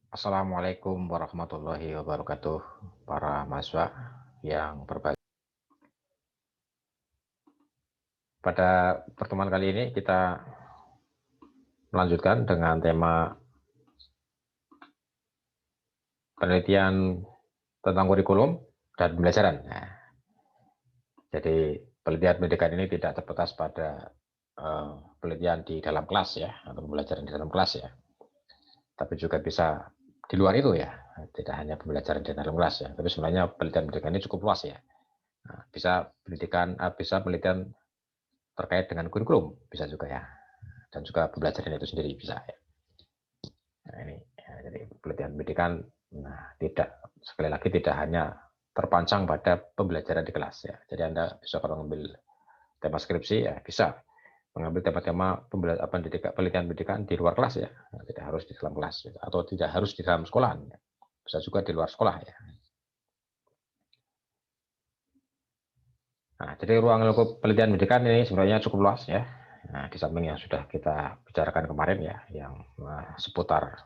Assalamualaikum warahmatullahi wabarakatuh, para mahasiswa yang berbahagia. Pada pertemuan kali ini kita melanjutkan dengan tema penelitian tentang kurikulum dan pembelajaran. Nah, jadi penelitian pendidikan ini tidak terbatas pada penelitian di dalam kelas ya, atau pembelajaran di dalam kelas ya, tapi juga bisa di luar itu ya, tidak hanya pembelajaran di dalam kelas ya, tapi sebenarnya penelitian pendidikan ini cukup luas ya. Nah, bisa penelitian terkait dengan kurikulum bisa juga ya, dan juga pembelajaran itu sendiri bisa ya. Nah, ini ya, jadi penelitian pendidikan tidak, sekali lagi, tidak hanya terpancang pada pembelajaran di kelas ya. Jadi Anda bisa, kalau mengambil tema skripsi ya, bisa mengambil tema-tema penelitian pendidikan di luar kelas ya. Nah, tidak harus di dalam kelas gitu, atau tidak harus di dalam sekolah ya. Bisa juga di luar sekolah ya. Nah, jadi ruang lingkup penelitian pendidikan ini sebenarnya cukup luas ya. Nah, di samping yang sudah kita bicarakan kemarin ya, yang seputar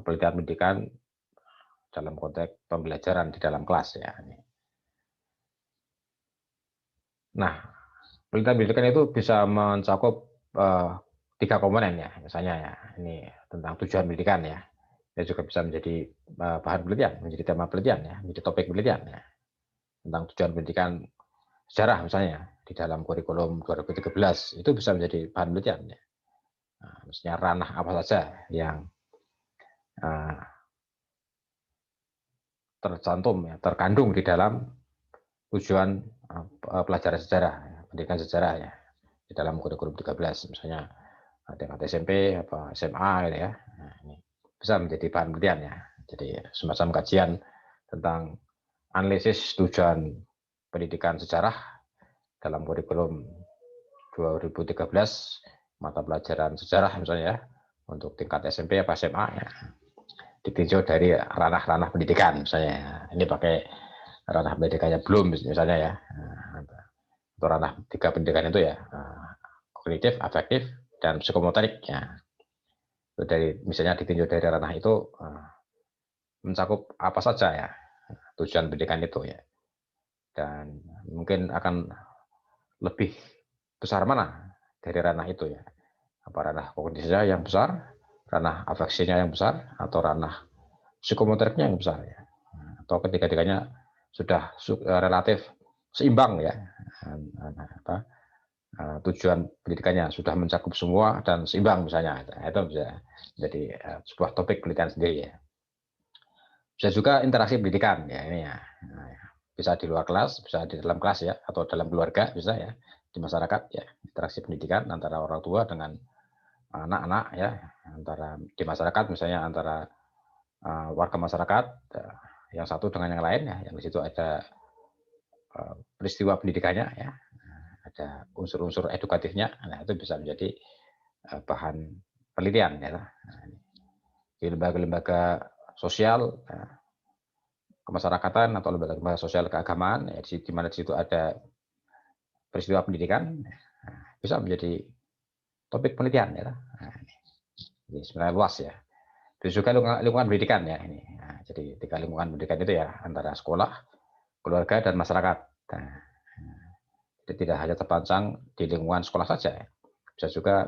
penelitian pendidikan dalam konteks pembelajaran di dalam kelas ya. Nah, penelitian pendidikan itu bisa mencakup tiga komponen ya, misalnya ya, ini tentang tujuan pendidikan ya. Dia juga bisa menjadi bahan penelitian, menjadi tema penelitian ya, menjadi topik penelitian ya. Tentang tujuan pendidikan sejarah misalnya di dalam kurikulum 2013 itu bisa menjadi bahan penelitian ya. Nah, misalnya ranah apa saja yang terkandung di dalam tujuan pelajaran sejarah, pendidikan sejarah ya, di dalam kurikulum 13, misalnya tingkat SMP, SMA gitu ya. Nah, ini bisa menjadi bahan penelitian ya. Jadi semacam kajian tentang analisis tujuan pendidikan sejarah dalam kurikulum 2013, mata pelajaran sejarah misalnya ya, untuk tingkat SMP apa SMA ya, ditinjau dari ranah-ranah pendidikan misalnya. Ini pakai ranah pendidikannya belum misalnya ya, atau ranah tiga pendidikan itu ya, kognitif, afektif, dan psikomotorik ya. Itu dari, misalnya ditinjau dari ranah itu mencakup apa saja ya tujuan pendidikan itu ya, dan mungkin akan lebih besar mana dari ranah itu ya, apa ranah kognitifnya yang besar, ranah afeksinya yang besar, atau ranah psikomotoriknya yang besar ya, atau ketiga-tiganya sudah relatif seimbang ya, tujuan pendidikannya sudah mencakup semua dan seimbang misalnya. Itu bisa jadi sebuah topik penelitian sendiri ya. Bisa juga interaksi pendidikan ya, ini ya. Bisa di luar kelas, bisa di dalam kelas ya, atau dalam keluarga bisa ya, di masyarakat ya. Interaksi pendidikan antara orang tua dengan anak-anak ya, antara di masyarakat misalnya antara warga masyarakat yang satu dengan yang lain ya, yang di situ ada peristiwa pendidikannya ya, ada unsur-unsur edukatifnya. Nah, itu bisa menjadi bahan penelitian ya. Di lembaga-lembaga sosial, kemasyarakatan, atau lembaga-lembaga sosial keagamaan ya, di mana di situ ada peristiwa pendidikan, bisa menjadi topik penelitian ya. Nah, ini sebenarnya luas ya. Terus juga lingkungan pendidikan ya ini. Nah, jadi tiga lingkungan pendidikan itu ya, antara sekolah, keluarga, dan masyarakat. Nah, jadi tidak hanya terpancang di lingkungan sekolah saja ya. Bisa juga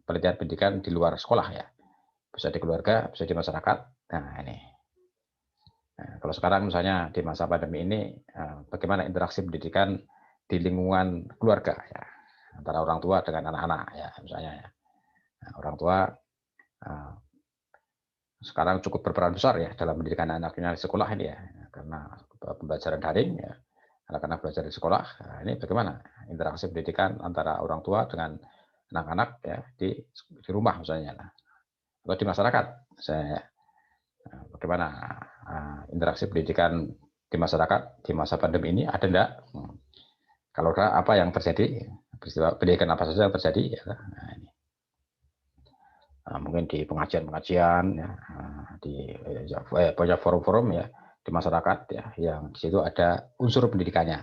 penelitian pendidikan di luar sekolah ya. Bisa di keluarga, bisa di masyarakat. Nah, ini. Nah, kalau sekarang misalnya di masa pandemi ini, bagaimana interaksi pendidikan di lingkungan keluarga ya, antara orang tua dengan anak-anak ya, misalnya ya. Nah, orang tua sekarang cukup berperan besar ya dalam pendidikan anaknya di sekolah ini ya, karena pembelajaran daring ya, anak-anak belajar di sekolah. Nah, ini bagaimana interaksi pendidikan antara orang tua dengan anak-anak ya di rumah misalnya, atau di masyarakat. Saya bagaimana interaksi pendidikan di masyarakat di masa pandemi ini, ada enggak? Kalau ada, apa yang terjadi? Peristiwa pendidikan apa saja yang terjadi ya. Nah, ini. Mungkin di pengajian-pengajian ya, di banyak forum-forum ya di masyarakat ya, yang di situ ada unsur pendidikannya.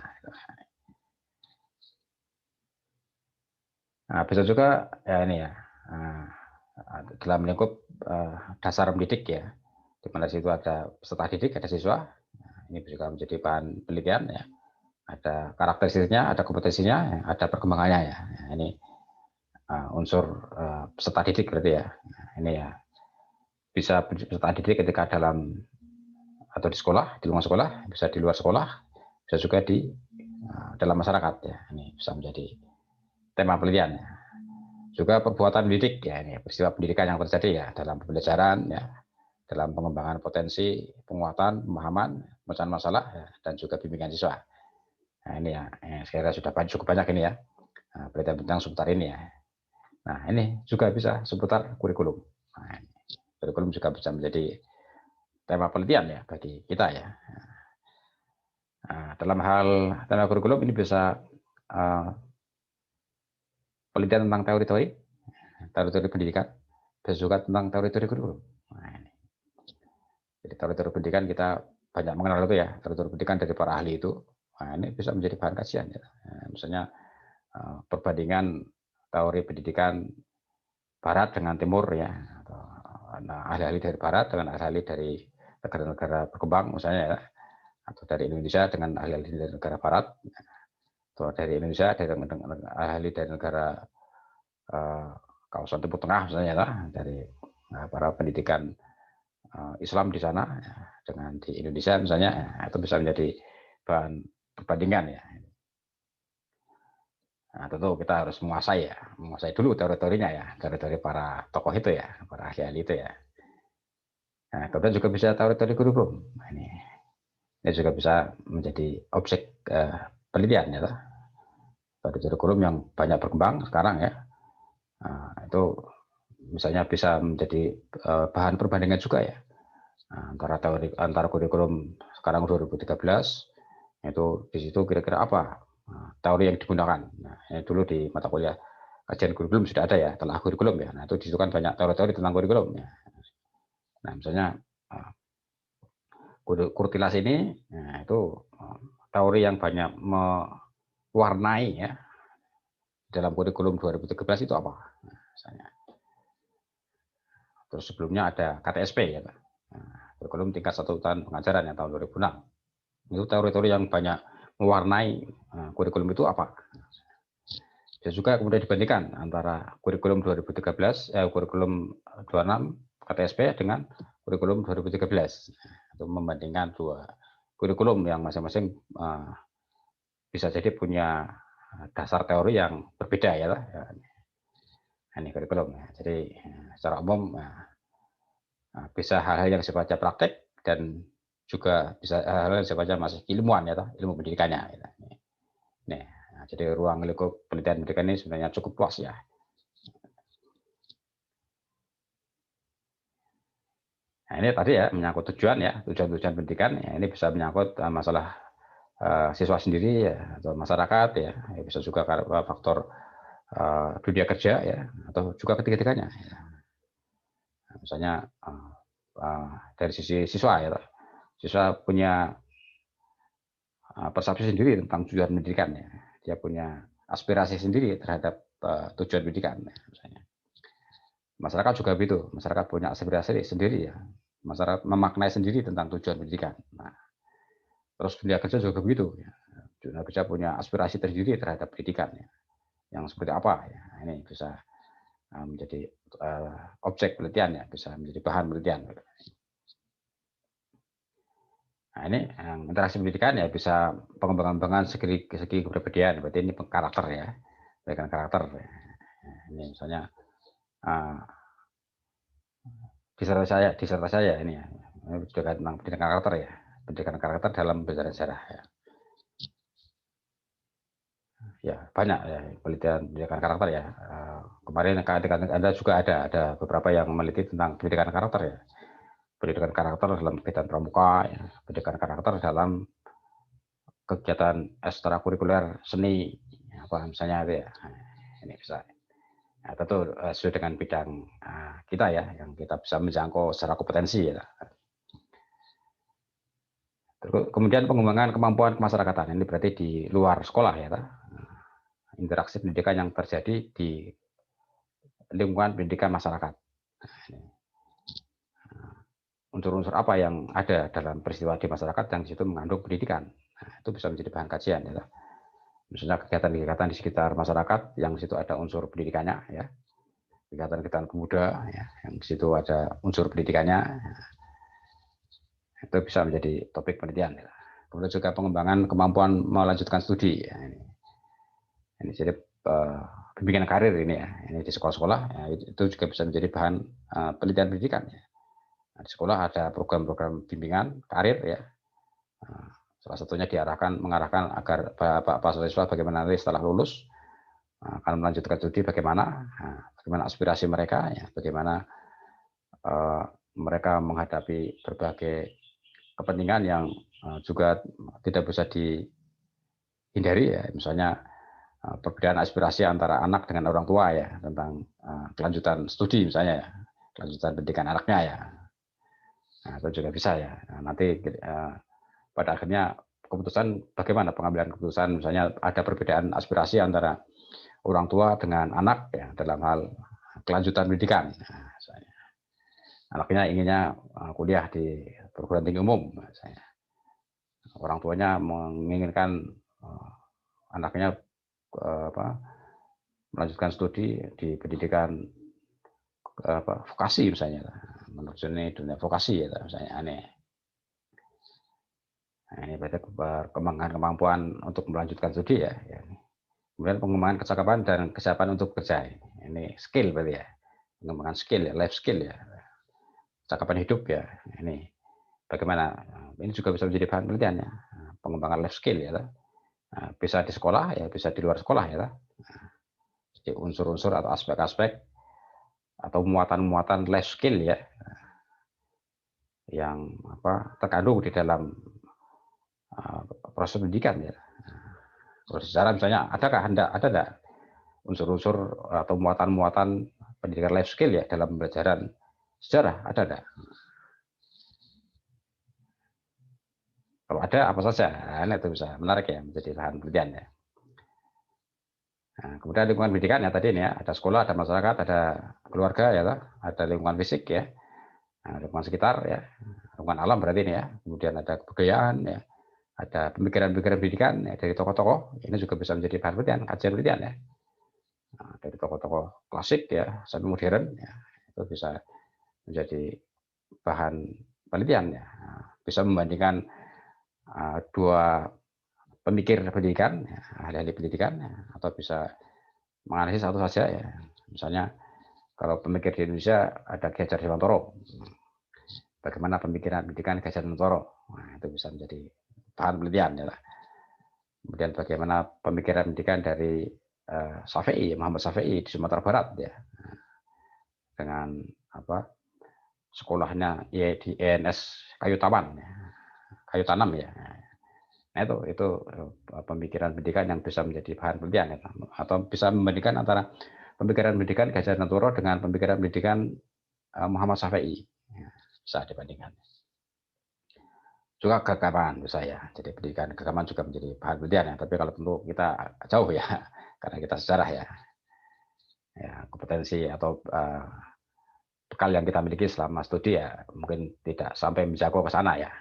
Nah, bisa juga ya ini ya, dalam lingkup dasar mendidik ya, di mana situ ada peserta didik, ada siswa. Ini juga menjadi bahan penelitian ya. Ada karakteristiknya, ada kompetensinya, ada perkembangannya ya. Ini unsur peserta didik berarti ya. Ini ya bisa peserta didik ketika dalam atau di sekolah, di lingkungan sekolah, bisa di luar sekolah, bisa juga di dalam masyarakat ya. Ini bisa menjadi tema penelitian ya. Juga perbuatan didik ya, ini peristiwa pendidikan yang terjadi ya dalam pembelajaran ya, dalam pengembangan potensi, penguatan, pemahaman, pemecahan masalah ya, dan juga bimbingan siswa. Nah, ini ya, saya kira sudah cukup banyak ini ya, penelitian tentang seputar ini ya. Nah, ini juga bisa seputar kurikulum. Nah, kurikulum juga bisa menjadi tema penelitian ya bagi kita ya. Nah, dalam hal tema kurikulum ini bisa penelitian tentang teori pendidikan, bisa juga tentang teori-teori kurikulum. Nah, ini. Jadi teori-teori pendidikan kita banyak mengenal itu ya, teori-teori pendidikan dari para ahli itu. Nah, ini bisa menjadi bahan kajian ya. Nah, misalnya perbandingan teori pendidikan Barat dengan Timur ya, nah, ahli-ahli dari Barat dengan ahli-ahli dari negara-negara berkembang misalnya ya, atau dari Indonesia dengan ahli-ahli dari negara Barat, atau dari Indonesia dengan ahli dari negara kawasan Timur Tengah misalnya ya, dari para pendidikan Islam di sana dengan di Indonesia misalnya, itu bisa menjadi bahan perbandingan ya. Nah, tentu kita harus menguasai dulu teori-teorinya ya, teori-teori para tokoh itu ya, para ahli-ahli itu ya. Nah, kemudian juga bisa teori-teori kurikulum. Nah, ini juga bisa menjadi objek penelitian ya, teori kurikulum yang banyak berkembang sekarang ya. Nah, itu misalnya bisa menjadi bahan perbandingan juga ya, antara kurikulum sekarang 2013 itu di situ kira-kira apa teori yang digunakan. Nah, ini dulu di mata kuliah kajian kurikulum sudah ada ya, telah kurikulum ya. Nah, itu di situ kan banyak teori-teori tentang kurikulum ya. Nah, misalnya Kurtilas ini, nah, itu teori yang banyak mewarnai ya dalam kurikulum 2013 itu apa? Nah, misalnya. Terus sebelumnya ada KTSP ya, kurikulum tingkat satu tahun pengajaran yang tahun 2006. Itu teori-teori yang banyak mewarnai kurikulum itu apa? Bisa juga kemudian dibandingkan antara kurikulum 2013, kurikulum 26 KTSP dengan kurikulum 2013. Itu membandingkan dua kurikulum yang masing-masing bisa jadi punya dasar teori yang berbeda ya. Ini kurikulum. Jadi secara umum bisa hal-hal yang sifatnya praktek dan juga bisa hal-hal yang sifatnya masih ilmuwan ya, ilmu pendidikannya. Nih, jadi ruang lingkup penelitian pendidikan ini sebenarnya cukup luas ya. Nah, ini tadi ya menyangkut tujuan pendidikan ya, ini bisa menyangkut masalah siswa sendiri ya, atau masyarakat ya, bisa juga faktor dunia kerja ya, atau juga ketiga-tiganya. Ya. Nah, misalnya dari sisi siswa ya, siswa punya persepsi sendiri tentang tujuan pendidikan ya, dia punya aspirasi sendiri terhadap tujuan pendidikan ya, misalnya. Masyarakat juga begitu, masyarakat punya aspirasi sendiri ya, masyarakat memaknai sendiri tentang tujuan pendidikan. Nah, terus dunia kerja juga begitu ya, dunia kerja punya aspirasi tersendiri terhadap pendidikan ya, yang seperti apa ya, ini bisa menjadi objek penelitian ya, bisa menjadi bahan penelitian. Nah, ini yang interaksi pendidikan ya bisa pengembangan segi kepribadian, berarti ini karakter ya, pendidikan karakter. Ini misalnya disertasi saya ini ya, ini juga tentang pendidikan karakter dalam pembelajaran sejarah ya. Ya banyak ya pendidikan karakter ya. Kemarin Anda juga ada beberapa yang meneliti tentang pendidikan karakter ya. Pendidikan karakter dalam kegiatan pramuka, ya. Pendidikan karakter dalam kegiatan ekstrakurikuler seni, apa misalnya itu ya. Ini bisa. Nah, tentu sesuai dengan bidang kita ya, yang kita bisa menjangkau secara kompetensi ya. Kemudian pengembangan kemampuan kemasyarakatan, ini berarti di luar sekolah ya. Interaksi pendidikan yang terjadi di lingkungan pendidikan masyarakat. unsur-unsur apa yang ada dalam peristiwa di masyarakat yang di situ mengandung pendidikan. Nah, itu bisa menjadi bahan kajian ya. Misalnya kegiatan-kegiatan di sekitar masyarakat yang di situ ada unsur pendidikannya ya. Kegiatan-kegiatan pemuda ya, yang di situ ada unsur pendidikannya. Itu bisa menjadi topik penelitian ya. Kemudian juga pengembangan kemampuan melanjutkan studi ya, ini jadi bimbingan karir ini ya. Ini di sekolah-sekolah ya, itu juga bisa menjadi bahan penelitian pendidikan ya. Nah, di sekolah ada program-program bimbingan karir ya. Salah satunya mengarahkan agar Pak siswa bagaimana nanti setelah lulus akan melanjutkan studi bagaimana aspirasi mereka ya, bagaimana mereka menghadapi berbagai kepentingan yang juga tidak bisa dihindari ya, misalnya perbedaan aspirasi antara anak dengan orang tua ya tentang kelanjutan studi misalnya ya, kelanjutan pendidikan anaknya ya. Nah, itu juga bisa ya. Nah, nanti pada akhirnya keputusan bagaimana pengambilan keputusan, misalnya ada perbedaan aspirasi antara orang tua dengan anak ya dalam hal kelanjutan pendidikan. Nah, anaknya inginnya kuliah di perguruan tinggi umum, misalnya. Orang tuanya menginginkan anaknya melanjutkan studi di pendidikan vokasi misalnya, menerjuni dunia vokasi ya misalnya aneh. Nah, ini berarti perkembangan kemampuan untuk melanjutkan studi ya. Kemudian pengembangan kecakapan dan kesiapan untuk bekerja. Ini skill berarti ya. Pengembangan skill ya, life skill ya. Kecakapan hidup ya. Ini bagaimana? Ini juga bisa menjadi bahan penelitian ya. Pengembangan life skill ya. Bisa di sekolah ya, bisa di luar sekolah ya. Jadi unsur-unsur atau aspek-aspek atau muatan-muatan life skill ya yang terkandung di dalam proses pendidikan ya. Sejarah misalnya ada enggak unsur-unsur atau muatan-muatan pendidikan life skill ya dalam pembelajaran sejarah, ada enggak? Kalau ada apa saja, nah, itu bisa menarik ya menjadi bahan penelitian ya. Nah, kemudian lingkungan pendidikan ya tadi ini ya, ada sekolah, ada masyarakat, ada keluarga ya, ada lingkungan fisik ya, nah, lingkungan sekitar ya, lingkungan alam berarti ini ya. Kemudian ada kebudayaan ya, ada pemikiran-pemikiran pendidikan ya, dari tokoh-tokoh, ini juga bisa menjadi bahan penelitian, kajian penelitian ya. Nah, dari tokoh-tokoh klasik ya sampai modern ya, itu bisa menjadi bahan penelitian ya. Nah, bisa membandingkan dua pemikir pendidikan, ya, ahli-ahli pendidikan, ya, atau bisa menganalisis satu saja ya. Misalnya kalau pemikir di Indonesia ada Ki Hajar Dewantoro, bagaimana pemikiran pendidikan Ki Hajar Dewantoro, nah, itu bisa menjadi bahan penelitian ya. Kemudian bagaimana pemikiran pendidikan dari Muhammad Syafi'i di Sumatera Barat ya, dengan sekolahnya ya di ENS Kayu Taman, ya. Kayu Tanam ya. Nah, itu pemikiran pendidikan yang bisa menjadi bahan penelitian ya. Atau bisa membandingkan antara pemikiran pendidikan Ki Hajar Dewantoro dengan pemikiran pendidikan Muhammad Syafi'i. Ya, bisa dibandingkan. Juga keagamaan menurut saya. Jadi pendidikan keagamaan juga menjadi bahan penelitian ya. Tapi kalau tentu kita jauh ya, karena kita sejarah ya. Ya, kompetensi atau bekal yang kita miliki selama studi ya mungkin tidak sampai menjago ke sana ya.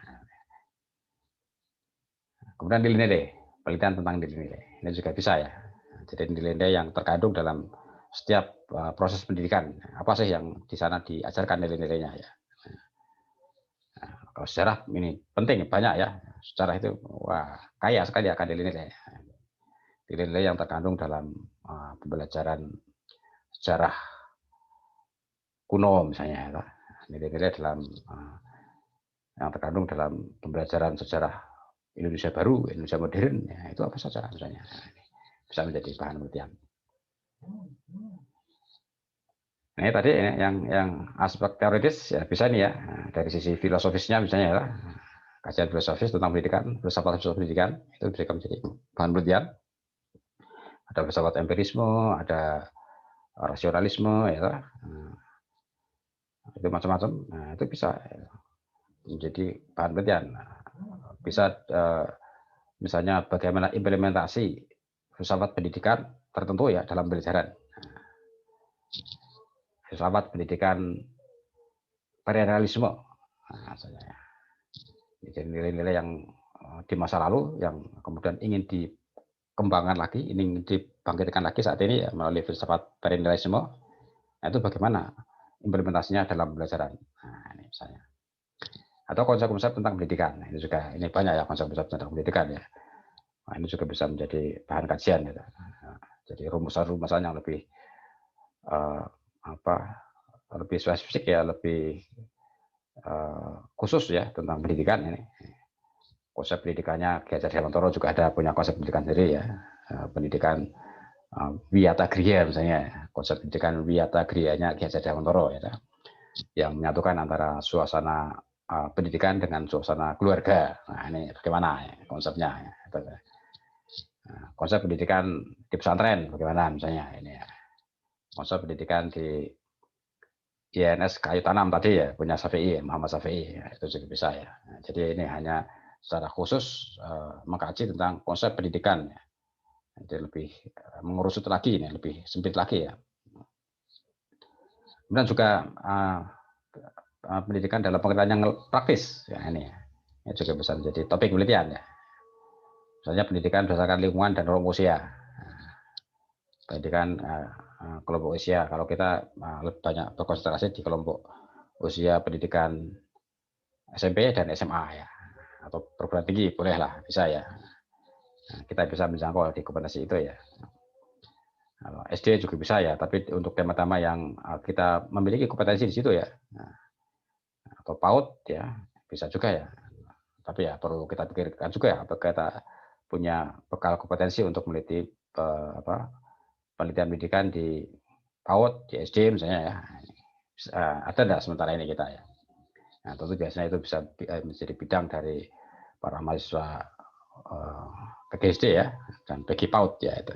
Kemudian nilai-nilai, penelitian tentang nilai-nilai. Ini juga bisa ya. Jadi nilai-nilai yang terkandung dalam setiap proses pendidikan. Apa sih yang di sana diajarkan nilai-nilainya ya. Nah, kalau sejarah ini penting, banyak ya. Sejarah itu wah kaya sekali akan nilai-nilai. Nilai-nilai yang terkandung dalam pembelajaran sejarah kuno misalnya. Ya. Nilai-nilai dalam yang terkandung dalam pembelajaran sejarah Indonesia baru, Indonesia modern, ya, itu apa saja misalnya. Bisa menjadi bahan penelitian. Nah, tadi yang aspek teoritis ya bisa nih ya, dari sisi filosofisnya misalnya ya, kajian filosofis tentang pendidikan, filsafat pendidikan itu bisa menjadi bahan penelitian. Ada filsafat empirisme, ada rasionalisme ya, itu macam-macam. Nah, itu bisa menjadi bahan penelitian. Bisa misalnya bagaimana implementasi filsafat pendidikan tertentu ya dalam pembelajaran. Filsafat pendidikan perennialisme Nah, jadi nilai-nilai yang di masa lalu yang kemudian ingin dikembangkan lagi, ingin dibangkitkan lagi saat ini ya, melalui filsafat perennialisme. Nah, itu bagaimana implementasinya dalam pembelajaran. Nah, ini misalnya. Atau konsep-konsep tentang pendidikan. Nah, ini juga ini banyak ya konsep-konsep tentang pendidikan ya. Nah, ini juga bisa menjadi bahan kajian gitu. Nah, jadi rumusan-rumusan yang lebih lebih spesifik ya, lebih khusus ya tentang pendidikan ini. Konsep pendidikannya Ki Hajar Dewantara juga ada punya konsep pendidikan sendiri ya. Pendidikan Wiyata Griya misalnya, konsep pendidikan Wiyata Griyanya Ki Hajar Dewantara ya, yang menyatukan antara suasana pendidikan dengan suasana keluarga. Nah, ini bagaimana ya, konsepnya ya. Konsep pendidikan di pesantren bagaimana misalnya ini ya. Konsep pendidikan di INS Kayu Tanam tadi ya, punya Syafi'i, Muhammad Syafi'i, ya, itu juga bisa ya. Nah, jadi ini hanya secara khusus mengkaji tentang konsep pendidikan ya. Jadi lebih mengerucut lagi ini, lebih sempit lagi ya. Kemudian juga pendidikan dalam pengertian yang praktis ya, ini ya. Ini juga bisa menjadi topik penelitian ya. Misalnya pendidikan berdasarkan lingkungan dan ruang usia. Pendidikan kelompok usia, kalau kita lebih banyak berkonsentrasi di kelompok usia pendidikan SMP dan SMA ya, atau perguruan tinggi bolehlah, bisa ya. Nah, kita bisa menjangkau di kompetensi itu ya. Kalau SD juga bisa ya, tapi untuk tema-tema yang kita memiliki kompetensi di situ ya, atau PAUD ya bisa juga ya. Tapi ya perlu kita pikirkan juga ya, apakah kita punya bekal kompetensi untuk meneliti penelitian pendidikan di PAUD, di SD misalnya ya. Ada enggak sementara ini kita ya. Nah, tentu biasanya itu bisa menjadi bidang dari para mahasiswa PGSD ya, dan PG PAUD ya itu.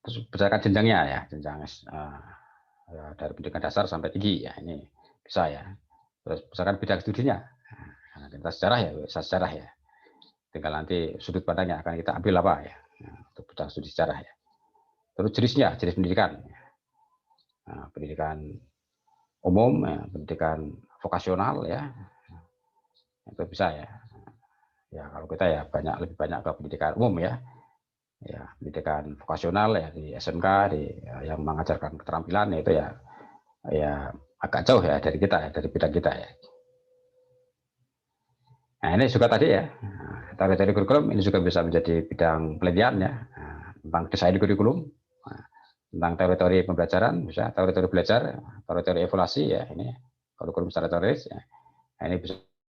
Terus berdasarkan jenjangnya ya, jenjang dari pendidikan dasar sampai tinggi ya, ini bisa ya. Terus berdasarkan bidang studinya, nah, kita sejarah ya. Tinggal nanti sudut pandangnya akan kita ambil apa ya, untuk bidang studi sejarah ya. Terus jenis pendidikan, nah, pendidikan umum, ya, pendidikan vokasional ya, itu bisa ya. Ya kalau kita ya lebih banyak ke pendidikan umum ya. Ya, pendidikan vokasional ya di SMK yang mengajarkan keterampilan itu ya agak jauh ya dari kita ya, dari bidang kita ya. Nah, ini juga tadi ya, teori kurikulum ini juga bisa menjadi bidang penelitian ya, tentang desain kurikulum, tentang teori-teori pembelajaran, bisa teori-teori belajar, teori-teori evaluasi ya, ini kurikulum secara teoris ya. Nah, ini bisa